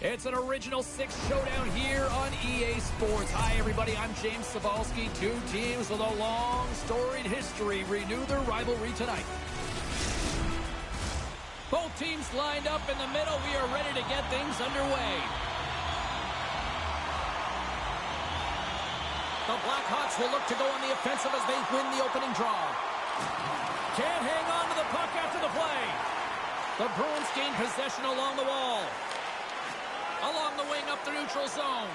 It's an Original Six showdown here on EA Sports. Hi, everybody. I'm James Cybulski. Two teams with a long, storied history renew their rivalry tonight. Both teams lined up in the middle. We are ready to get things underway. The Blackhawks will look to go on the offensive as they win the opening draw. Can't hang on to the puck after the play. The Bruins gain possession along the wall. Along the wing up the neutral zone.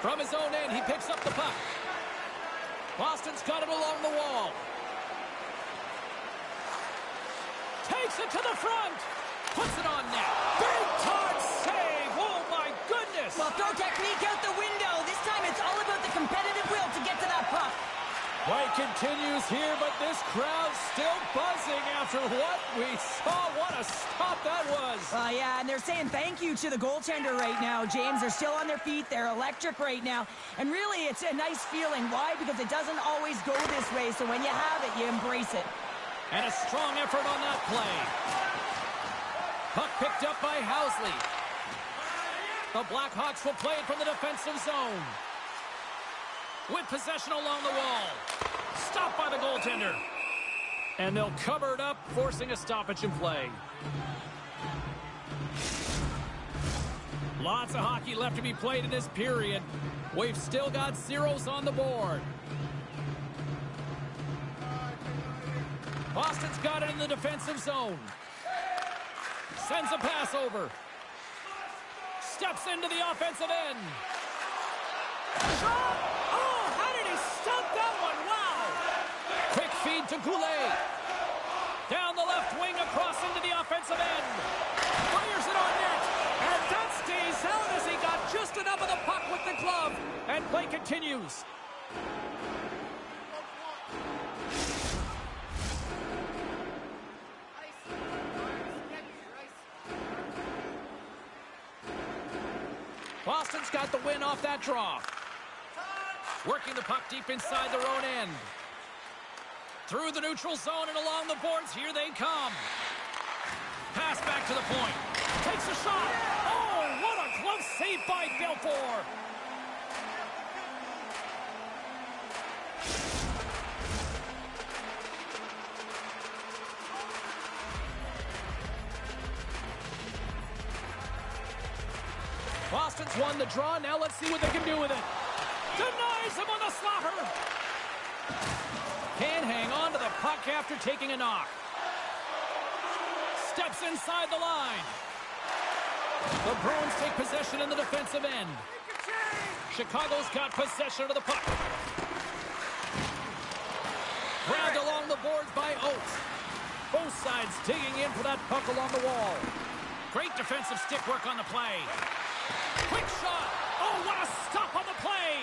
From his own end, he picks up the puck. Boston's got it along the wall. Takes it to the front. Puts it on net. Big time save. Oh, my goodness. Well, throw technique out the window. This time it's all about the competitive will to get to that puck. Play continues here, but this crowd's still buzzing after what we saw. What a stop that was. Yeah, and they're saying thank you to the goaltender right now, James. They're still on their feet. They're electric right now. And really, it's a nice feeling. Why? Because it doesn't always go this way, so when you have it, you embrace it. And a strong effort on that play. Puck picked up by Housley. The Blackhawks will play it from the defensive zone. With possession along the wall. Stopped by the goaltender. And they'll cover it up, forcing a stoppage in play. Lots of hockey left to be played in this period. We've still got zeros on the board. Boston's got it in the defensive zone. Sends a pass over. Steps into the offensive end. Shot! Oh, how did he stop that one? Wow! Quick feed to Goulet. Down the left wing across into the offensive end. Fires it on net. And that stays out as he got just enough of the puck with the glove. And play continues. Boston's got the win off that draw. Working the puck deep inside their own end. Through the neutral zone and along the boards, here they come. Pass back to the point. Takes a shot. Oh, what a close save by Belfour. Boston's won the draw. Now let's see what they can do with it. Denies him on the slaughter. Can't hang on to the puck after taking a knock. Steps inside the line. The Bruins take possession in the defensive end. Chicago's got possession of the puck. Grabbed along the boards by Oates. Both sides digging in for that puck along the wall. Great defensive stick work on the play. Quick shot. Oh, what a stop on the play.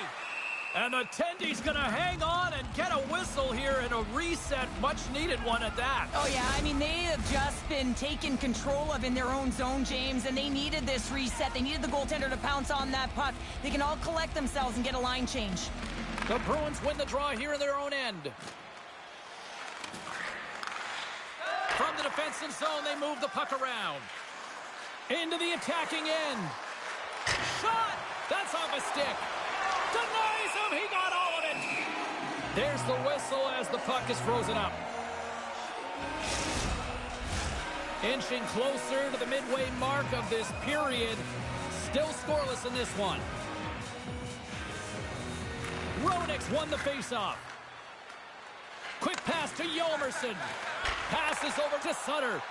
And the Tendy's going to hang on and get a whistle here in a reset. Much needed one at that. Oh, yeah. I mean, they have just been taken control of in their own zone, James, and they needed this reset. They needed the goaltender to pounce on that puck. They can all collect themselves and get a line change. The Bruins win the draw here in their own end. From the defensive zone, they move the puck around. Into the attacking end. Shot! That's off a stick. Denies him. He got all of it. There's the whistle as the puck is frozen up. Inching closer to the midway mark of this period. Still scoreless in this one. Roenick's won the faceoff. Quick pass to Hjalmarsson. Passes over to Sutter.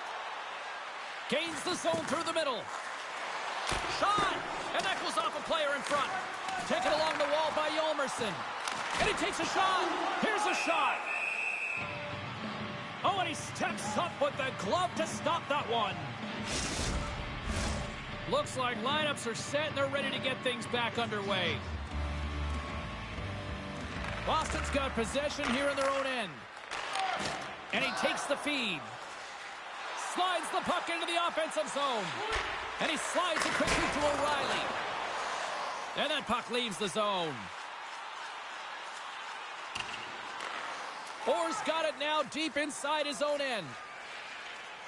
Gains the zone through the middle. Shot! And that goes off a player in front. Taken along the wall by Hjalmarsson. And he takes a shot. Here's a shot. Oh, and he steps up with the glove to stop that one. Looks like lineups are set and they're ready to get things back underway. Boston's got possession here in their own end. And he takes the feed. Slides the puck into the offensive zone. And he slides it quickly to O'Reilly. And that puck leaves the zone. Orr's got it now deep inside his own end.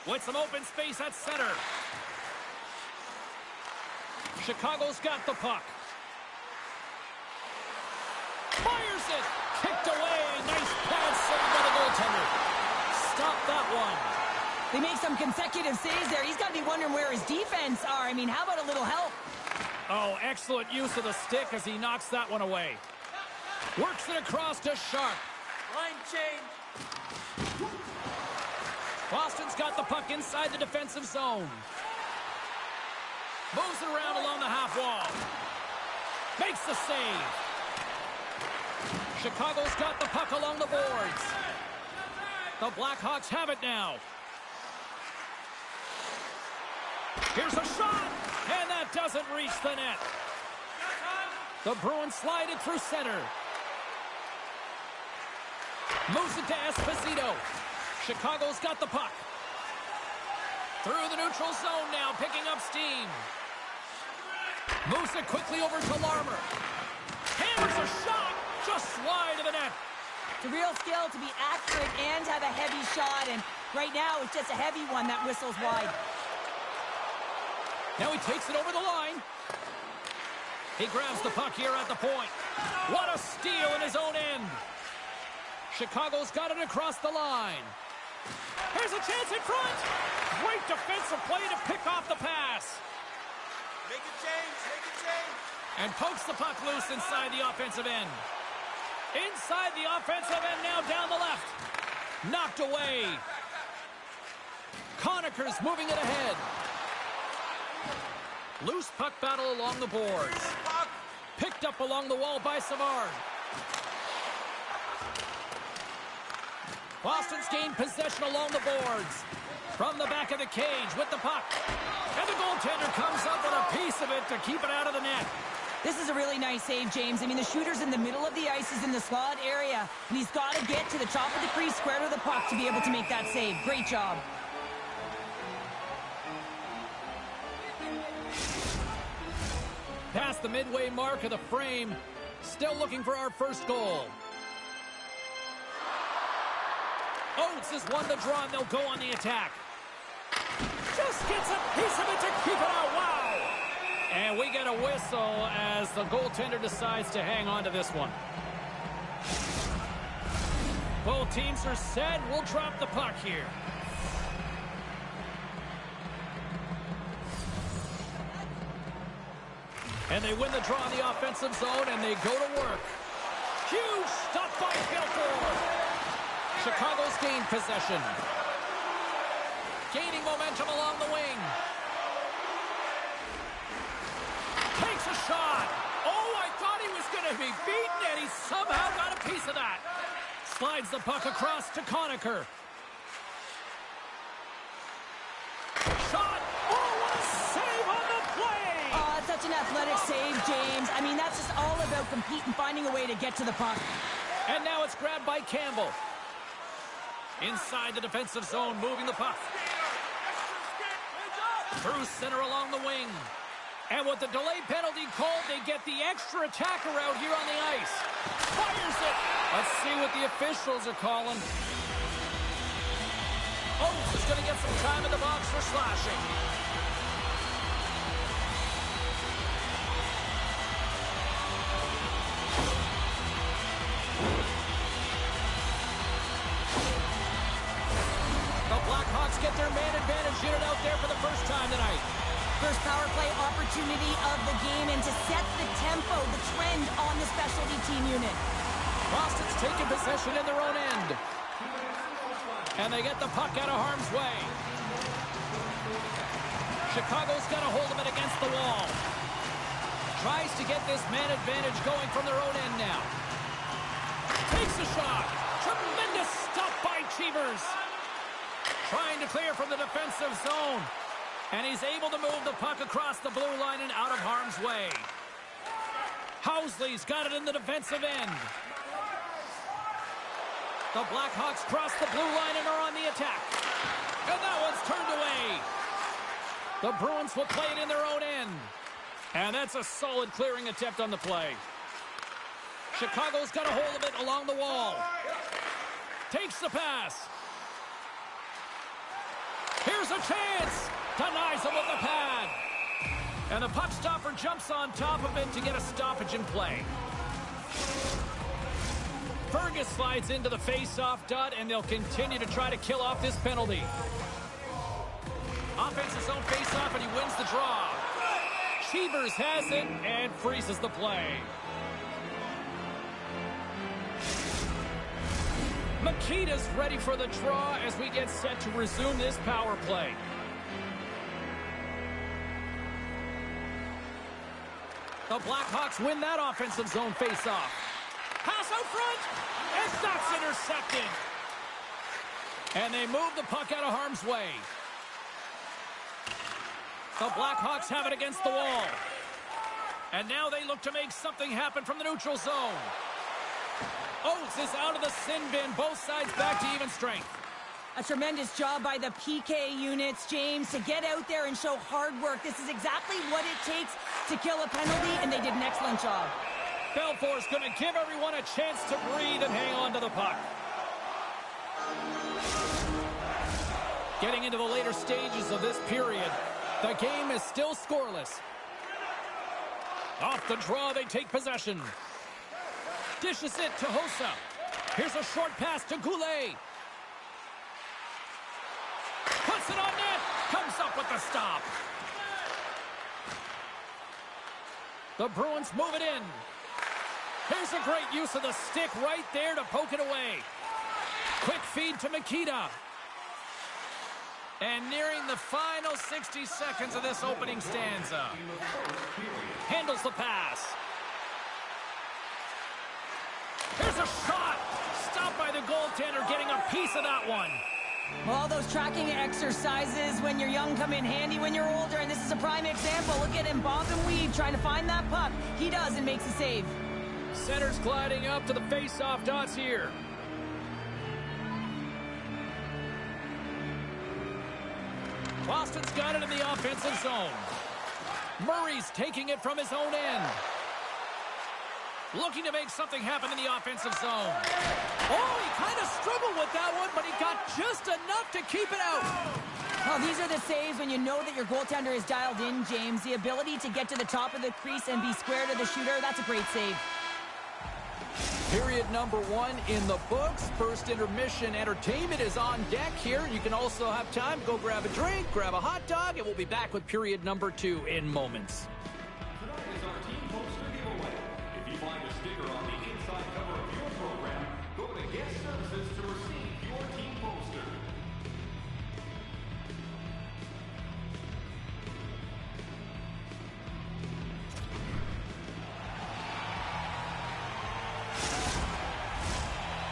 with some open space at center. Chicago's got the puck. Fires it. Kicked away. Nice pad save by the goaltender. Stop that one. They make some consecutive saves there. He's got to be wondering where his defense are. I mean, how about a little help? Oh, excellent use of the stick as he knocks that one away. Works it across to Sharp. Line change. Boston's got the puck inside the defensive zone. Moves it around along the half wall. Makes the save. Chicago's got the puck along the boards. The Blackhawks have it now. Here's a shot, and that doesn't reach the net. The Bruins slide it through center. Moves it to Esposito. Chicago's got the puck. Through the neutral zone now, picking up steam. Moves it quickly over to Larmer. Hammers a shot, just wide of the net. It's a real skill to be accurate and have a heavy shot, and right now it's just a heavy one that whistles wide. Now he takes it over the line. He grabs the puck here at the point. What a steal in his own end. Chicago's got it across the line. Here's a chance in front. Great defensive play to pick off the pass. Make a change, make a change. And pokes the puck loose inside the offensive end. Inside the offensive end now down the left. Knocked away. Conacher's moving it ahead. Loose puck battle along the boards. Picked up along the wall by Savard. Boston's gained possession along the boards. From the back of the cage with the puck. And the goaltender comes up with a piece of it to keep it out of the net. This is a really nice save, James. I mean, the shooter's in the middle of the ice. He's in the slot area, and he's got to get to the top of the crease, square to the puck to be able to make that save. Great job. Past the midway mark of the frame. Still looking for our first goal. Oates is one to draw, and they'll go on the attack. Just gets a piece of it to keep it out. Wow! And we get a whistle as the goaltender decides to hang on to this one. Both teams are set. We'll drop the puck here. And they win the draw in the offensive zone, and they go to work. Huge stop by Belfort. Chicago's gained possession. Gaining momentum along the wing. Takes a shot. Oh, I thought he was going to be beaten, and he somehow got a piece of that. Slides the puck across to Conacher. Shot. Oh, what a save on the play. Oh, it's such an athletic save, James. I mean, that's just all about competing, finding a way to get to the puck. And now it's grabbed by Campbell. Inside the defensive zone, moving the puck. Through center along the wing. And with the delay penalty called, they get the extra attacker out here on the ice. Fires it. Let's see what the officials are calling. Oates is going to get some time in the box for slashing. The Blackhawks get their man advantage unit out there for the first time tonight. First power play opportunity of the game, and to set the tempo, the trend on the specialty team unit. Boston's taking possession in their own end. And they get the puck out of harm's way. Chicago's got a hold of it against the wall. Tries to get this man advantage going from their own end now. Takes a shot. Tremendous stop by Cheevers. Trying to clear from the defensive zone. And he's able to move the puck across the blue line and out of harm's way. Housley's got it in the defensive end. The Blackhawks cross the blue line and are on the attack. And that one's turned away. The Bruins will play it in their own end. And that's a solid clearing attempt on the play. Chicago's got a hold of it along the wall. Takes the pass. Here's Here's a chance. Denies him with the pad. And the puck stopper jumps on top of it to get a stoppage in play. Fergus slides into the face-off dot, and they'll continue to try to kill off this penalty. Offense's own face-off, and he wins the draw. Cheevers has it and freezes the play. Makita's ready for the draw as we get set to resume this power play. The Blackhawks win that offensive zone face-off. Pass out front, and that's intercepted. And they move the puck out of harm's way. The Blackhawks have it against the wall. And now they look to make something happen from the neutral zone. Oates is out of the sin bin. Both sides back to even strength. A tremendous job by the PK units, James, to get out there and show hard work. This is exactly what it takes to kill a penalty, and they did an excellent job. Belfour's going to give everyone a chance to breathe and hang on to the puck. Getting into the later stages of this period, the game is still scoreless. Off the draw, they take possession. Dishes it to Hossa. Here's a short pass to Goulet. Puts it on net. Comes up with the stop. The Bruins move it in. Here's a great use of the stick right there to poke it away. Quick feed to Makita. And nearing the final 60 seconds of this opening stanza. Handles the pass. Here's a shot. Stopped by the goaltender, getting a piece of that one. Well, all those tracking exercises when you're young come in handy when you're older, and this is a prime example. Look at him, bob and weave, trying to find that puck. He does and makes a save. Center's gliding up to the face-off dots here. Boston's got it in the offensive zone. Murray's taking it from his own end. Looking to make something happen in the offensive zone. Oh, he kind of struggled with that one, but he got just enough to keep it out. Well, these are the saves when you know that your goaltender is dialed in, James. The ability to get to the top of the crease and be square to the shooter, that's a great save. Period number 1 in the books. First intermission entertainment is on deck here. You can also have time to go grab a drink, grab a hot dog, and we'll be back with period number 2 in moments. Tonight is our team poster giveaway. If you find a sticker on the inside cover of your program, go to Guest Services to receive your team poster.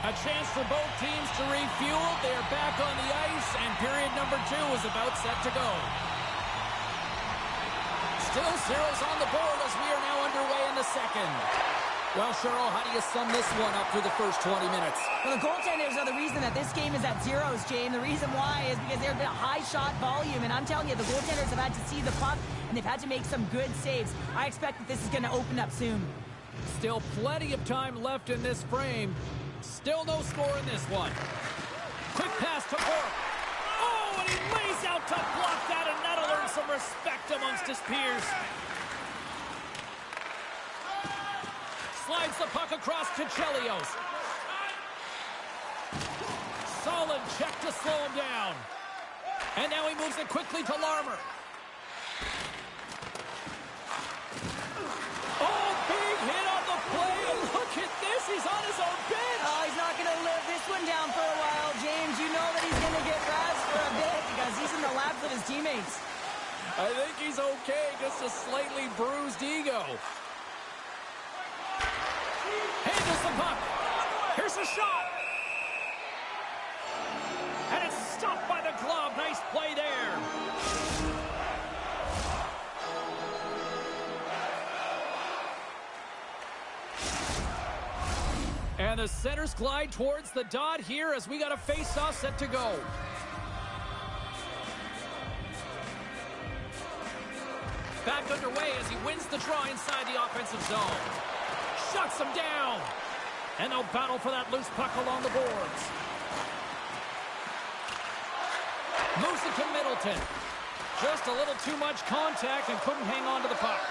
A chance for both teams to refuel. They're back on the ice, and period number 2 is about set to go. Still zeros on the board as we are now underway in the second. Well, Cheryl, how do you sum this one up through the first 20 minutes? Well, the goaltenders are the reason that this game is at zeros, James. The reason why is because there's been a high shot volume, and I'm telling you, the goaltenders have had to see the puck, and they've had to make some good saves. I expect that this is going to open up soon. Still plenty of time left in this frame. Still no score in this one. Quick pass to Bourque. Oh, and he lays out to block that, and that'll earn some respect amongst his peers. Slides the puck across to Chelios. Solid check to slow him down. And now he moves it quickly to Larmer. Oh, big hit on the play, and look at this, he's on his own bench. Oh, he's not going to live this one down for a while, James. You know that he's going to get razzed for a bit because he's in the laps of his teammates. I think he's okay, just a slightly bruised ego. Handles the puck. Here's a shot. And it's stopped by the glove. Nice play there. And the centers glide towards the dot here as we got a face-off set to go. Back underway as he wins the draw inside the offensive zone. Shuts him down. And they'll battle for that loose puck along the boards. Moves it to Middleton. Middleton. Just a little too much contact and couldn't hang on to the puck.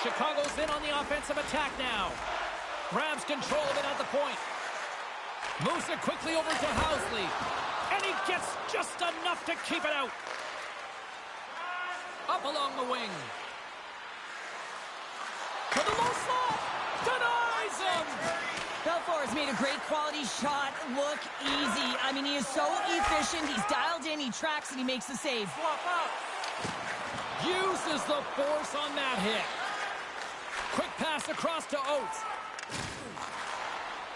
Chicago's in on the offensive attack now. Grabs control of it at the point. Moves it quickly over to Housley. And he gets just enough to keep it out. Up along the wing. To the low slot. Denies him. Belfour has made a great quality shot look easy. I mean, he is so efficient. He's dialed in, he tracks, and he makes the save. Uses the force on that hit. Quick pass across to Oates.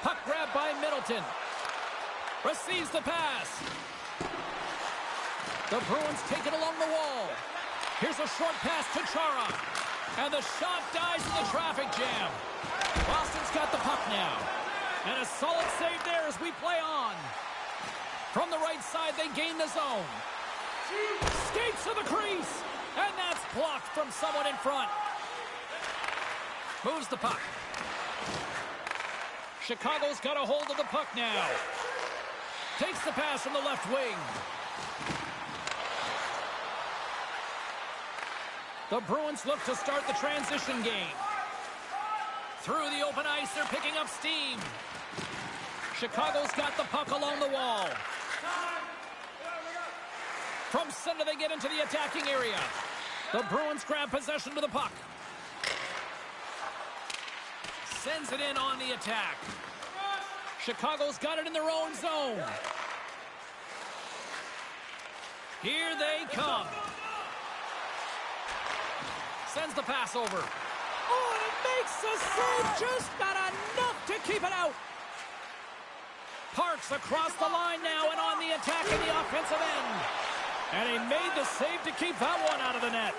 Puck grab by Middleton. Receives the pass. The Bruins take it along the wall. Here's a short pass to Chara. And the shot dies in the traffic jam. Boston's got the puck now. And a solid save there as we play on. From the right side, they gain the zone. Skates to the crease. And that's blocked from someone in front. Moves the puck. Chicago's got a hold of the puck now. Takes the pass from the left wing. The Bruins look to start the transition game. Through the open ice, they're picking up steam. Chicago's got the puck along the wall. From center, they get into the attacking area. The Bruins grab possession to the puck. Sends it in on the attack. Chicago's got it in their own zone. Here they come. Sends the pass over. Oh, and it makes the save. Just not enough to keep it out. Parks across the line now and on the attack in the offensive end. And he made the save to keep that one out of the net.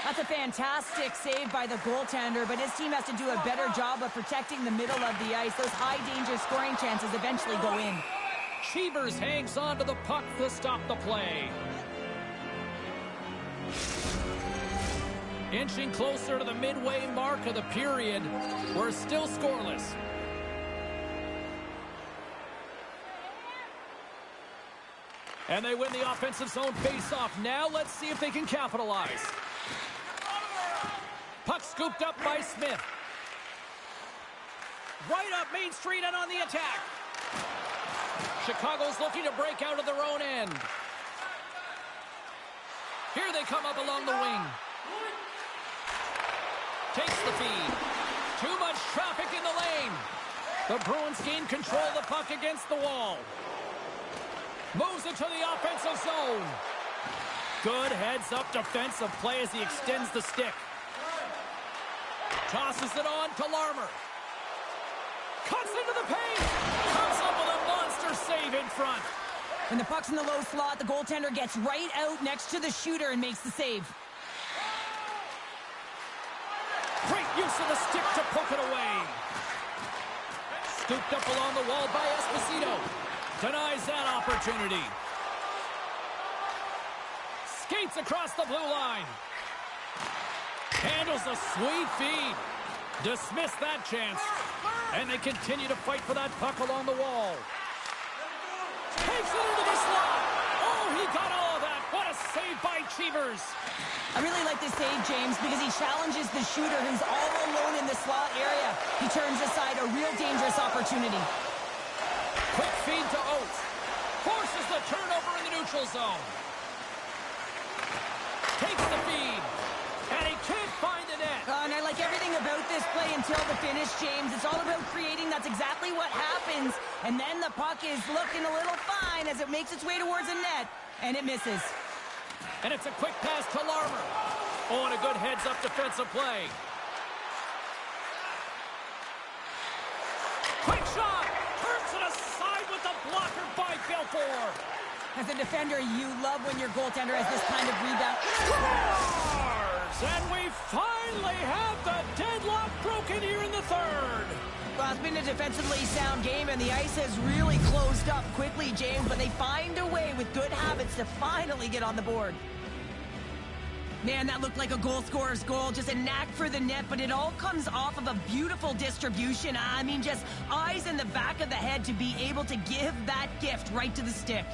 That's a fantastic save by the goaltender, but his team has to do a better job of protecting the middle of the ice. Those high-danger scoring chances eventually go in. Cheevers hangs on to the puck to stop the play. Inching closer to the midway mark of the period. We're still scoreless. And they win the offensive zone face-off. Now let's see if they can capitalize. Puck scooped up by Smith. Right up Main Street and on the attack. Chicago's looking to break out of their own end. Here they come up along the wing. Takes the feed. Too much traffic in the lane. The Bruins gain control of the puck against the wall. Moves it to the offensive zone. Good heads-up defensive play as he extends the stick. Tosses it on to Larmer. Cuts into the paint. Comes up with a monster save in front. When the puck's in the low slot, the goaltender gets right out next to the shooter and makes the save. Great use of the stick to poke it away. Scooped up along the wall by Esposito. Denies that opportunity. Skates across the blue line. Handles a sweet feed. Dismiss that chance. And they continue to fight for that puck along the wall. Takes it into the slot. Oh, he got all of that. What a save by Cheevers. I really like this save, James, because he challenges the shooter who's all alone in the slot area. He turns aside a real dangerous opportunity. Quick feed to Oates. Forces the turnover in the neutral zone. Takes the feed. And he can't find the net. And I like everything about this play until the finish, James. It's all about creating. That's exactly what happens. And then the puck is looking a little fine as it makes its way towards the net. And it misses. And it's a quick pass to Larmer. Oh, and a good heads-up defensive play. Quick shot. Turns it aside with the blocker by Belfour. As a defender, you love when your goaltender has this kind of rebound. Scores! And we finally have the deadlock broken here in the third. Well, it's been a defensively sound game, and the ice has really closed up quickly, James, but they find a way with good habits to finally get on the board. Man, that looked like a goal scorer's goal. Just a knack for the net, but it all comes off of a beautiful distribution. I mean, just eyes in the back of the head to be able to give that gift right to the stick.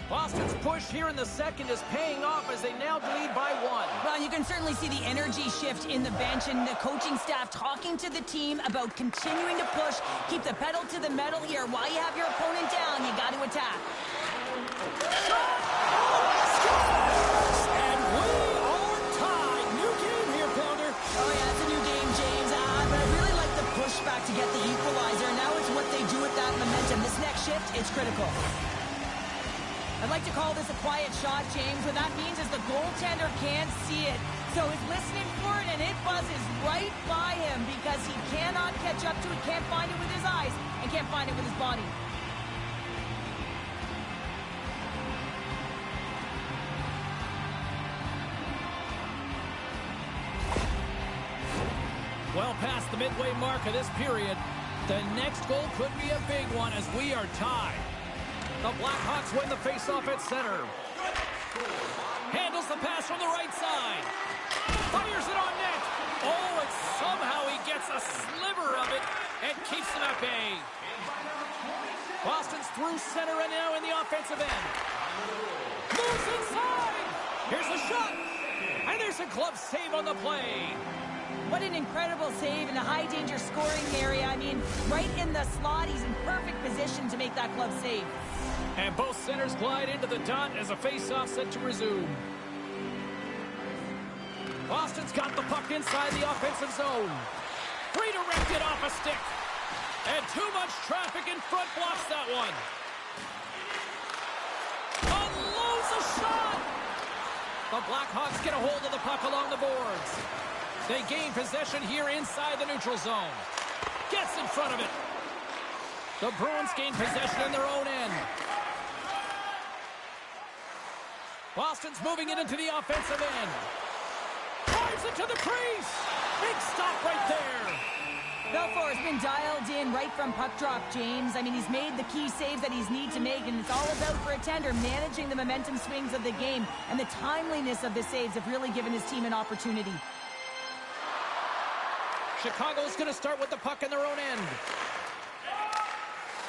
Boston's push here in the second is paying off as they now lead by 1. Well, you can certainly see the energy shift in the bench and the coaching staff talking to the team about continuing to push, keep the pedal to the metal here. While you have your opponent down, you got to attack. And we are tied. New game here, Pounder. Oh, yeah, it's a new game, James. But I really like the pushback to get the equalizer. Now it's what they do with that momentum. This next shift, it's critical. I'd like to call this a quiet shot, James. What that means is the goaltender can't see it. So he's listening for it, and it buzzes right by him because he cannot catch up to it, can't find it with his eyes, and can't find it with his body. Well past the midway mark of this period, the next goal could be a big one as we are tied. The Blackhawks win the faceoff at center. Handles the pass from the right side. Fires it on net. Oh, and somehow he gets a sliver of it and keeps them at bay. Boston's through center and now in the offensive end. Moves inside. Here's the shot. And there's a glove save on the play. What an incredible save in a high-danger scoring area. I mean, right in the slot, he's in perfect position to make that glove save. And both centers glide into the dot as a face-off set to resume. Boston's got the puck inside the offensive zone. Redirected off a stick. And too much traffic in front blocks that one. Unloads a shot. The Blackhawks get a hold of the puck along the boards. They gain possession here inside the neutral zone. Gets in front of it. The Bruins gain possession in their own end. Boston's moving it into the offensive end. Drives it to the crease. Big stop right there. Belfour has been dialed in right from puck drop, James. I mean, he's made the key saves that he's need to make, and it's all about, for a tender, managing the momentum swings of the game, and the timeliness of the saves have really given his team an opportunity. Chicago's going to start with the puck in their own end.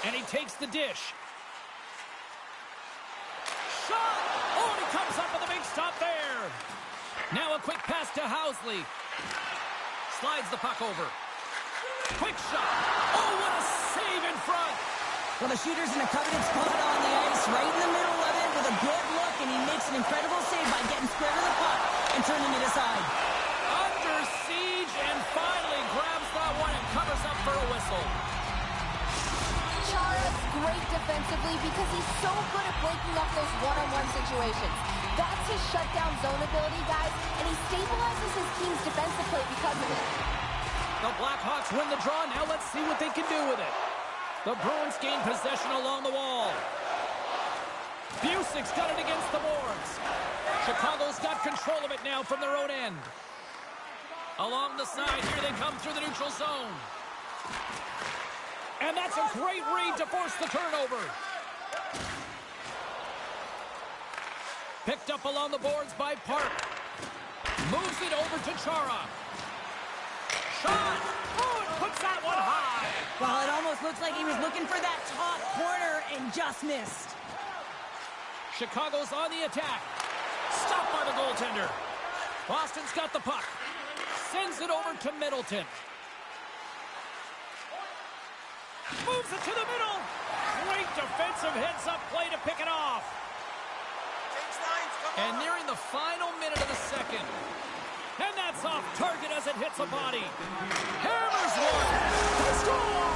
And he takes the dish. Shot! Oh, and he comes up with a big stop there. Now a quick pass to Housley. Slides the puck over. Quick shot. Oh, what a save in front. Well, the shooter's in a coveted spot on the ice, right in the middle of it with a good look, and he makes an incredible save by getting square to the puck and turning it aside. Under siege and finally grabs that one and covers up for a whistle. Chara's great defensively because he's so good at breaking up those one-on-one situations. That's his shutdown zone ability, guys, and he stabilizes his team's defensive play because of it. The Blackhawks win the draw. Now let's see what they can do with it. The Bruins gain possession along the wall. Busic's got it against the boards. Chicago's got control of it now from their own end. Along the side, here they come through the neutral zone. And that's a great read to force the turnover. Picked up along the boards by Park. Moves it over to Chara. Shot! Oh, it puts that one high. Well, it almost looks like he was looking for that top corner and just missed. Chicago's on the attack. Stopped by the goaltender. Boston's got the puck. Sends it over to Middleton. Moves it to the middle. Great defensive heads-up play to pick it off. Change lines, come And on. nearing the final minute of the second. And that's off target as it hits a body. Hammers one. To score!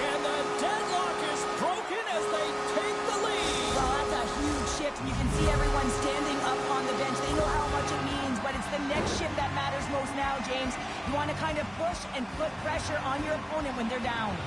And the deadlock is broken as they take the lead. Well, that's a huge shift, and you can see everyone standing up on the bench. They know how much it means, but it's the next shift that matters most now, James. You want to kind of push and put pressure on your opponent when they're down.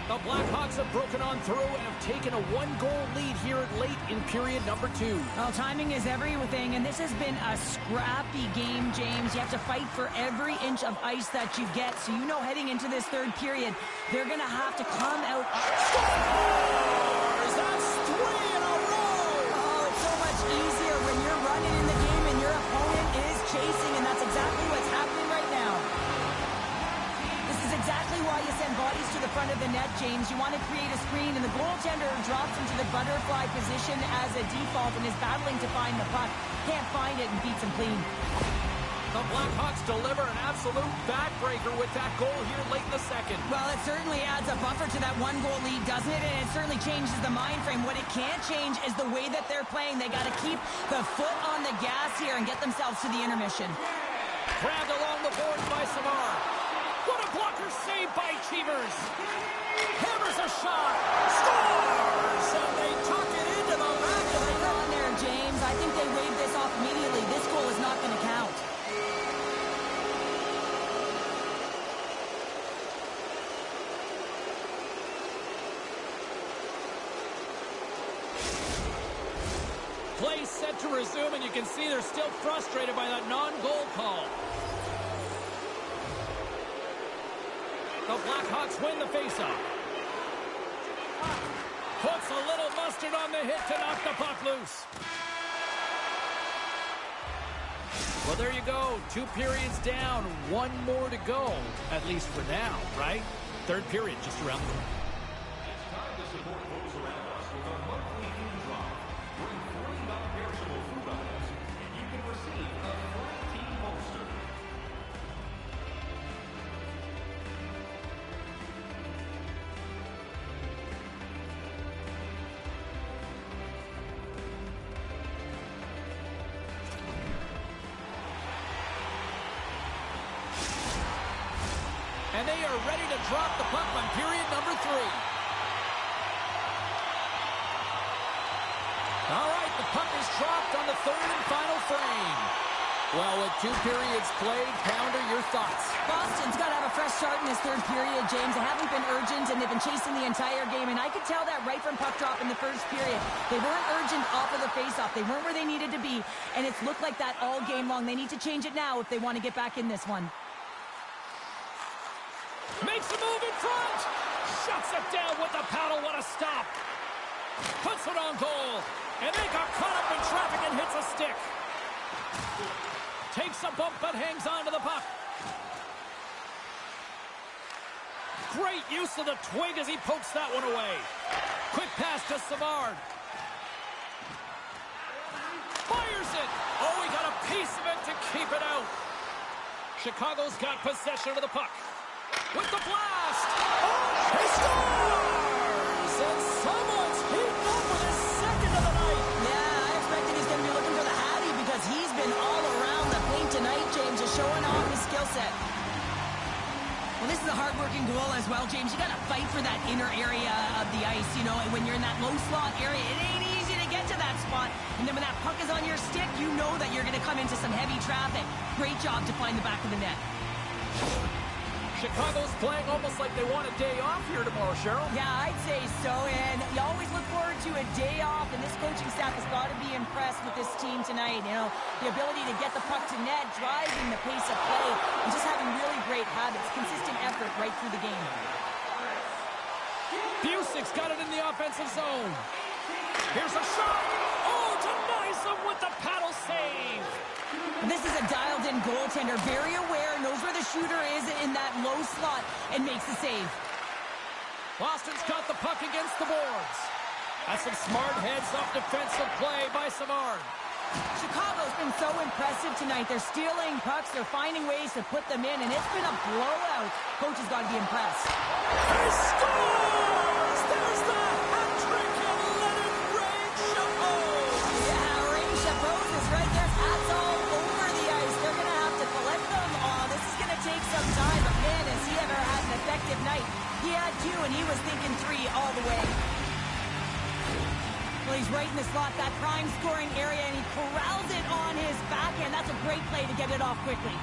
The The Blackhawks have broken on through and have taken a one-goal lead here late in period number 2. Well, timing is everything, and this has been a scrappy game, James. You have to fight for every inch of ice that you get, so you know heading into this third period, they're going to have to come out. Scores! That's 3 in a row! Oh, it's so much easier when you're running in the game and your opponent is chasing, and that's exactly what's happening right now. This is exactly why you send bodies to the front of the net, James. You want to create a screen, and the goaltender drops into the butterfly position as a default and is battling to find the puck. Can't find it and beats him clean. The Blackhawks deliver an absolute backbreaker with that goal here late in the second. Well, it certainly adds a buffer to that one-goal lead, doesn't it? And it certainly changes the mind frame. What it can't change is the way that they're playing. They got to keep the foot on the gas here and get themselves to the intermission. Grabbed along the boards by Savard. What a blocker save by Cheevers. Hammers a shot. Scores! And they tuck it into the back of the Right net. on there, James. I think they waved this off immediately. This goal is not going to count. Play set to resume, and you can see they're still frustrated by that non-goal call. The Blackhawks win the faceoff. Puts a little mustard on the hit to knock the puck loose. Well, there you go. 2 periods down, 1 more to go, at least for now, right? Third period just around the corner. It's time to support those around us with our monthly food drive. Bring 40 non-perishable food items, and you can receive a free team poster. And they are ready to drop the puck on period number 3. All right, the puck is dropped on the third and final frame. Well, with 2 periods played, Pounder, your thoughts? Boston's got to have a fresh start in this third period, James. They haven't been urgent, and they've been chasing the entire game, and I could tell that right from puck drop in the first period. They weren't urgent off of the faceoff. They weren't where they needed to be, and it's looked like that all game long. They need to change it now if they want to get back in this one. Makes a move in front. Shuts it down with the paddle. What a stop. Puts it on goal. And they got caught up in traffic and hits a stick. Takes a bump but hangs on to the puck. Great use of the twig as he pokes that one away. Quick pass to Savard. Fires it. Oh, he got a piece of it to keep it out. Chicago's got possession of the puck. With the blast! Oh, he scores! And someone's heating up with his second of the night. Yeah, I expected he's going to be looking for the Hattie because he's been all around the paint tonight, James, just showing off his skill set. Well, this is a hard-working goal as well, James. You got to fight for that inner area of the ice, you know, and when you're in that low slot area, it ain't easy to get to that spot. And then when that puck is on your stick, you know that you're going to come into some heavy traffic. Great job to find the back of the net. Chicago's playing almost like they want a day off here tomorrow, Cheryl. Yeah, I'd say so, and you always look forward to a day off, and this coaching staff has got to be impressed with this team tonight. You know, the ability to get the puck to net, driving the pace of play, and just having really great habits, consistent effort right through the game. Busic's got it in the offensive zone. Here's a shot. Oh, denies him with the paddle save. This is a dialed-in goaltender, very aware, knows where the shooter is in that low slot, and makes the save. Boston's got the puck against the boards. That's some smart heads-up defensive play by Savard. Chicago's been so impressive tonight. They're stealing pucks, they're finding ways to put them in, and it's been a blowout. Coach has got to be impressed. He scores! There's the hat trick and let it rain Chapeau! Yeah, Rain Chapeau is right there. Hats all over the ice. They're going to have to collect them all. This is going to take some time, but man, has he ever had an effective night. He had 2, and he was thinking 3 all the way. Well, he's right in the slot, that prime scoring area, and he corrals it on his backhand. That's a great play to get it off quickly.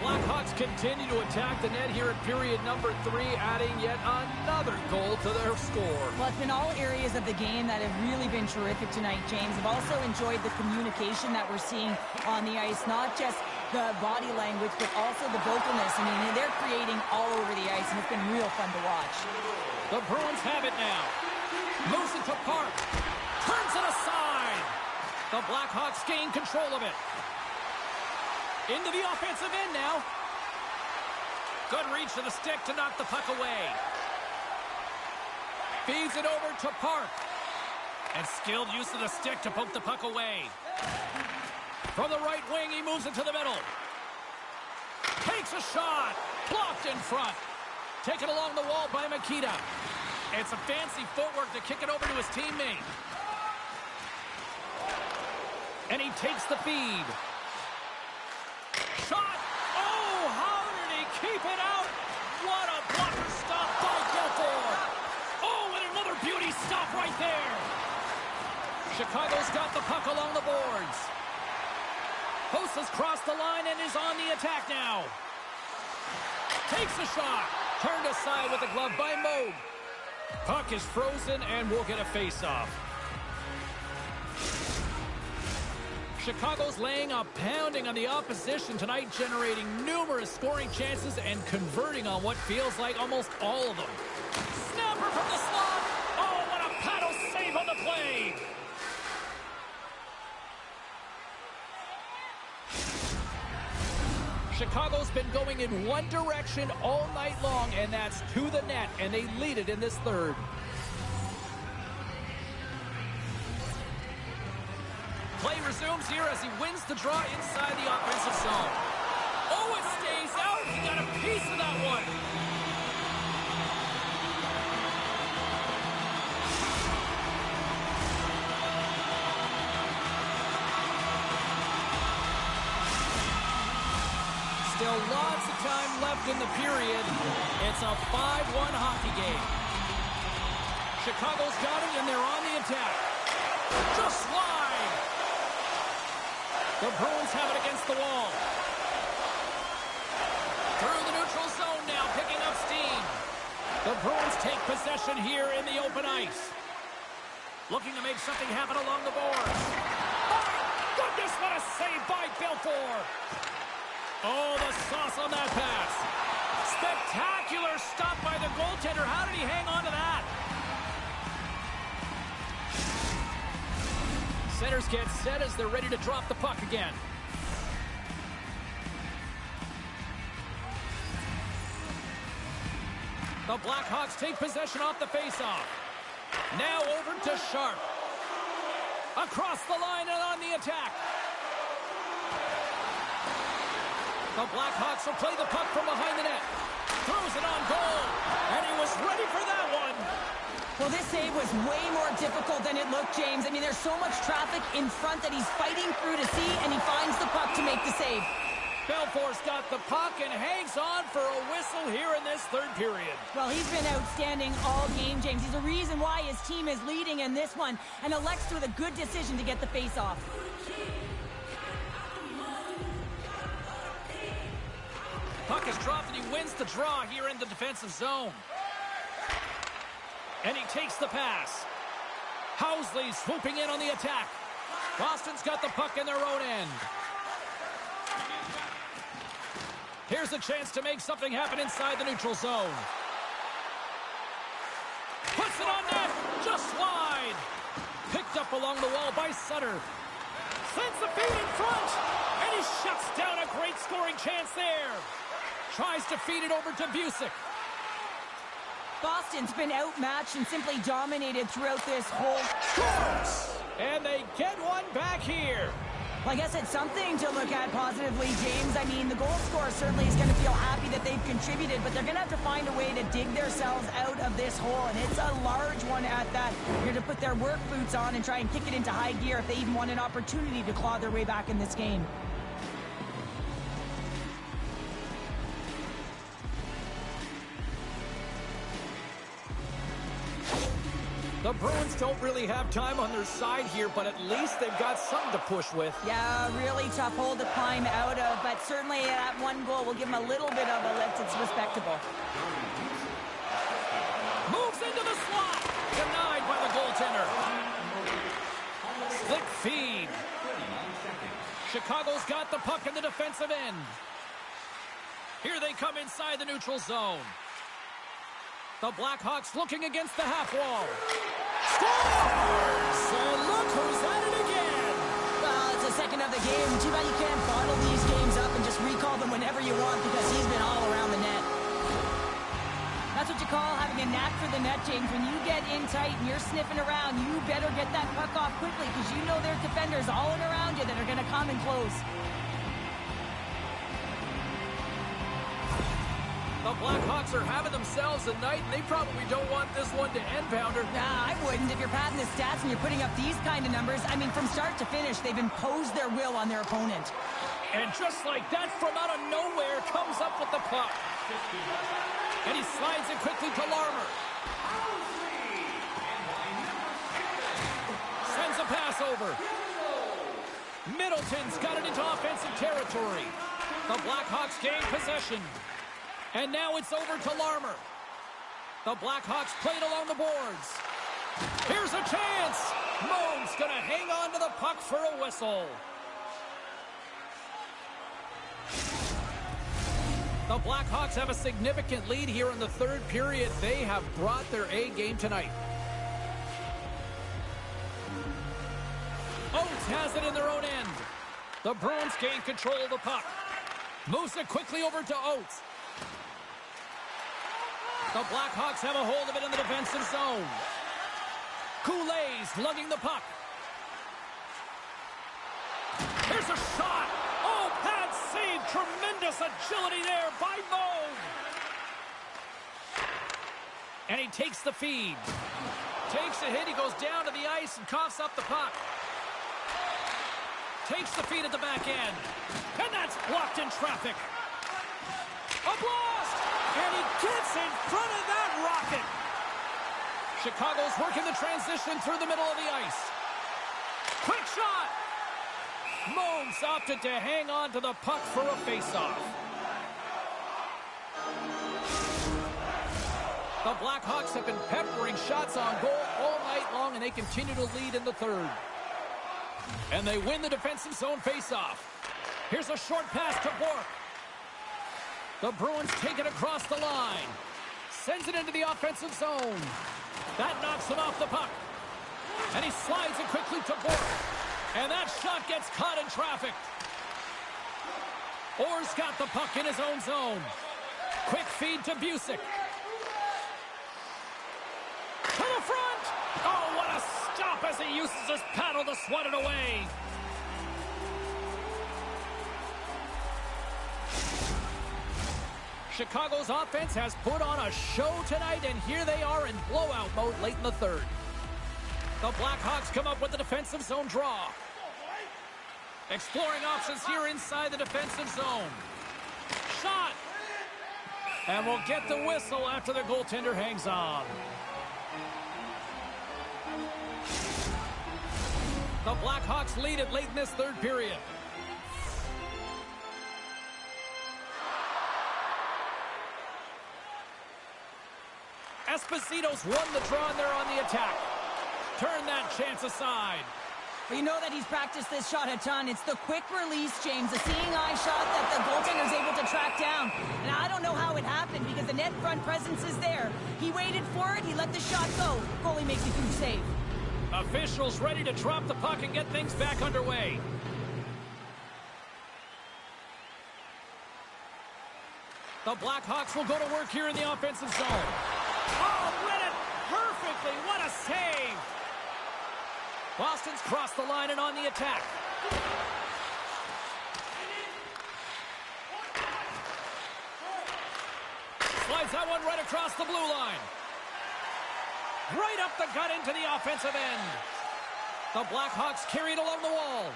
Blackhawks continue to attack the net here in period number 3, adding yet another goal to their score. Well, it's been all areas of the game that have really been terrific tonight, James. I've also enjoyed the communication that we're seeing on the ice, not just the body language, but also the vocalness. I mean, they're creating all over the ice, and it's been real fun to watch. The Bruins have it now. Moves it to Park. Turns it aside. The Blackhawks gain control of it. Into the offensive end now. Good reach to the stick to knock the puck away. Feeds it over to Park. And skilled use of the stick to poke the puck away. From the right wing, he moves it to the middle. Takes a shot. Blocked in front. Taken along the wall by Makita. It's a fancy footwork to kick it over to his teammate. And he takes the feed. Shot! Oh, how did he keep it out? What a blocker stop by Belfour! Oh, and another beauty stop right there! Chicago's got the puck along the boards. Host has crossed the line and is on the attack now. Takes a shot. Turned aside with the glove by Moog. Puck is frozen and we'll get a face-off. Chicago's laying a pounding on the opposition tonight, generating numerous scoring chances and converting on what feels like almost all of them. Snapper from the slot. Oh, what a paddle save on the play. Chicago's been going in one direction all night long, and that's to the net, and they lead it in this third. Play resumes here as he wins the draw inside the offensive zone. Oh, it stays out. He got a piece of that one. Still lots of time left in the period. It's a 5-1 hockey game. Chicago's got it, and they're on the attack. Just wide. The Bruins have it against the wall. Through the neutral zone now, picking up steam. The Bruins take possession here in the open ice. Looking to make something happen along the boards. My goodness, what a save by Belfour. Oh, the sauce on that pass. Spectacular stop by the goaltender. How did he hang on to that? Centers get set as they're ready to drop the puck again. The Blackhawks take possession off the faceoff. Now over to Sharp. Across the line and on the attack. The Blackhawks will play the puck from behind the net. Throws it on goal. And he was ready for that one. Well, this save was way more difficult than it looked, James. I mean, there's so much traffic in front that he's fighting through to see, and he finds the puck to make the save. Belfour's got the puck and hangs on for a whistle here in this third period. Well, he's been outstanding all game, James. He's the reason why his team is leading in this one, and elects with a good decision to get the face-off. Puck is dropped and he wins the draw here in the defensive zone. And he takes the pass. Housley swooping in on the attack. Boston's got the puck in their own end. Here's a chance to make something happen inside the neutral zone. Puts it on net, just wide. Picked up along the wall by Sutter. Sends the feed in front, and he shuts down a great scoring chance there. Tries to feed it over to Busick. Boston's been outmatched and simply dominated throughout this whole... Scores! And they get one back here. Well, I guess it's something to look at positively, James. I mean, the goal scorer certainly is going to feel happy that they've contributed, but they're going to have to find a way to dig themselves out of this hole, and it's a large one at that. They're to put their work boots on and try and kick it into high gear if they even want an opportunity to claw their way back in this game. The Bruins don't really have time on their side here, but at least they've got something to push with. Yeah, really tough hole to climb out of, but certainly that one goal will give them a little bit of a lift. It's respectable. Moves into the slot. Denied by the goaltender. Slick feed. Chicago's got the puck in the defensive end. Here they come inside the neutral zone. The Blackhawks looking against the half wall. Scores! And look who's at it again. Well, it's the second of the game. Too bad you can't bottle these games up and just recall them whenever you want because he's been all around the net. That's what you call having a knack for the net, James. When you get in tight and you're sniffing around, you better get that puck off quickly because you know there's defenders all in around you that are going to come in close. The Blackhawks are having themselves a night, and they probably don't want this one to end, Pounder. Nah, I wouldn't. If you're padding the stats and you're putting up these kind of numbers, I mean, from start to finish, they've imposed their will on their opponent. And just like that, from out of nowhere, comes up with the puck. And he slides it quickly to Larmer. Sends a pass over. Middleton's got it into offensive territory. The Blackhawks gain possession. And now it's over to Larmer. The Blackhawks played along the boards. Here's a chance. Moan's going to hang on to the puck for a whistle. The Blackhawks have a significant lead here in the third period. They have brought their A game tonight. Oates has it in their own end. The Bruins gain control of the puck. Moves it quickly over to Oates. The Blackhawks have a hold of it in the defensive zone. Goulet's lugging the puck. Here's a shot. Oh, pad save. Tremendous agility there by Moan. And he takes the feed. Takes a hit. He goes down to the ice and coughs up the puck. Takes the feed at the back end. And that's blocked in traffic. A blast! And he gets in front of that rocket. Chicago's working the transition through the middle of the ice. Quick shot! Moans opted to hang on to the puck for a faceoff. The Blackhawks have been peppering shots on goal all night long, and they continue to lead in the third. And they win the defensive zone faceoff. Here's a short pass to Bourque. The Bruins take it across the line. Sends it into the offensive zone. That knocks him off the puck. And he slides it quickly to Bourque. And that shot gets caught in traffic. Orr's got the puck in his own zone. Quick feed to Busick. To the front! Oh, what a stop as he uses his paddle to swat it away. Chicago's offense has put on a show tonight, and here they are in blowout mode late in the third. The Blackhawks come up with the defensive zone draw. Exploring options here inside the defensive zone. Shot! And we'll get the whistle after the goaltender hangs on. The Blackhawks lead it late in this third period. Esposito's won the draw, and they're on the attack. Turn that chance aside. Well, you know that he's practiced this shot a ton. It's the quick release, James, the seeing eye shot that the goaltender's able to track down. And I don't know how it happened because the net front presence is there. He waited for it. He let the shot go. Goalie makes a huge save. Officials ready to drop the puck and get things back underway. The Blackhawks will go to work here in the offensive zone. Oh, read it perfectly. What a save. Boston's crossed the line and on the attack. Slides that one right across the blue line. Right up the gut into the offensive end. The Blackhawks carried along the wall.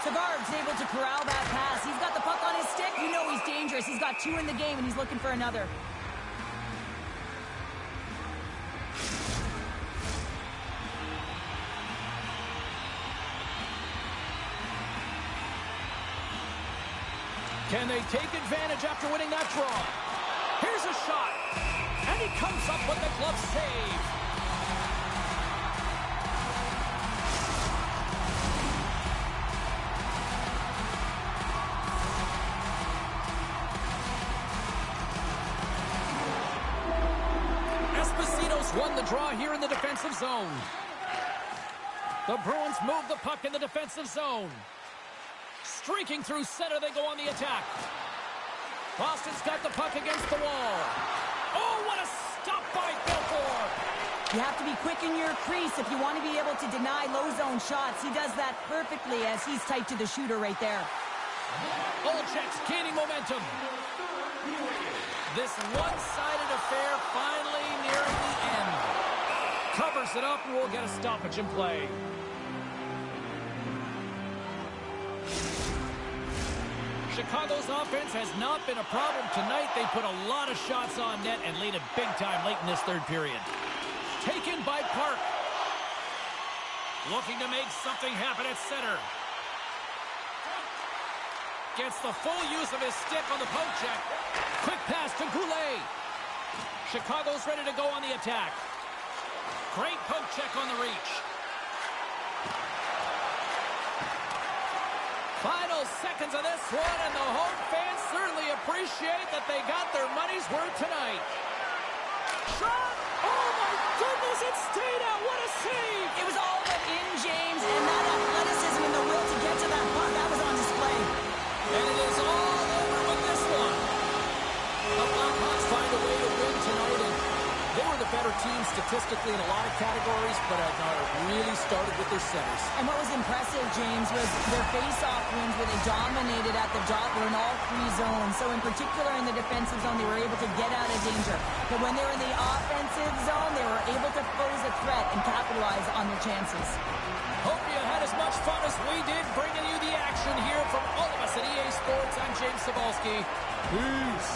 Savard's able to corral that pass. He's got the puck on his stick. You know he's dangerous. He's got two in the game, and he's looking for another. Can they take advantage after winning that draw? Here's a shot. And he comes up with the glove save. Esposito's won the draw here in the defensive zone. The Bruins move the puck in the defensive zone. Streaking through center, they go on the attack. Boston's got the puck against the wall. Oh, what a stop by Belfour! You have to be quick in your crease if you want to be able to deny low zone shots. He does that perfectly as he's tight to the shooter right there. Olczyk's gaining momentum. This one-sided affair finally nearing the end. Covers it up and we'll get a stoppage in play. Chicago's offense has not been a problem tonight. They put a lot of shots on net and lead it big time late in this third period. Taken by Park. Looking to make something happen at center. Gets the full use of his stick on the poke check. Quick pass to Goulet. Chicago's ready to go on the attack. Great poke check on the reach. Final seconds of this one, and the home fans certainly appreciate that they got their money's worth tonight. Shot! Oh my goodness, it stayed out. What a save! It was all but in, James, and that athleticism and the will to get to that puck, that was on display. And it is all over with this one. The Blackhawks find a way to win tonight, and they were the better team statistically in a lot of categories, but really started with their centers. And what was impressive, James, was their face-off wins where they dominated at the dot. They were in all three zones. So in particular in the defensive zone, they were able to get out of danger. But when they were in the offensive zone, they were able to pose a threat and capitalize on their chances. Hope you had as much fun as we did bringing you the action here from all of us at EA Sports. I'm James Cybulski. Peace.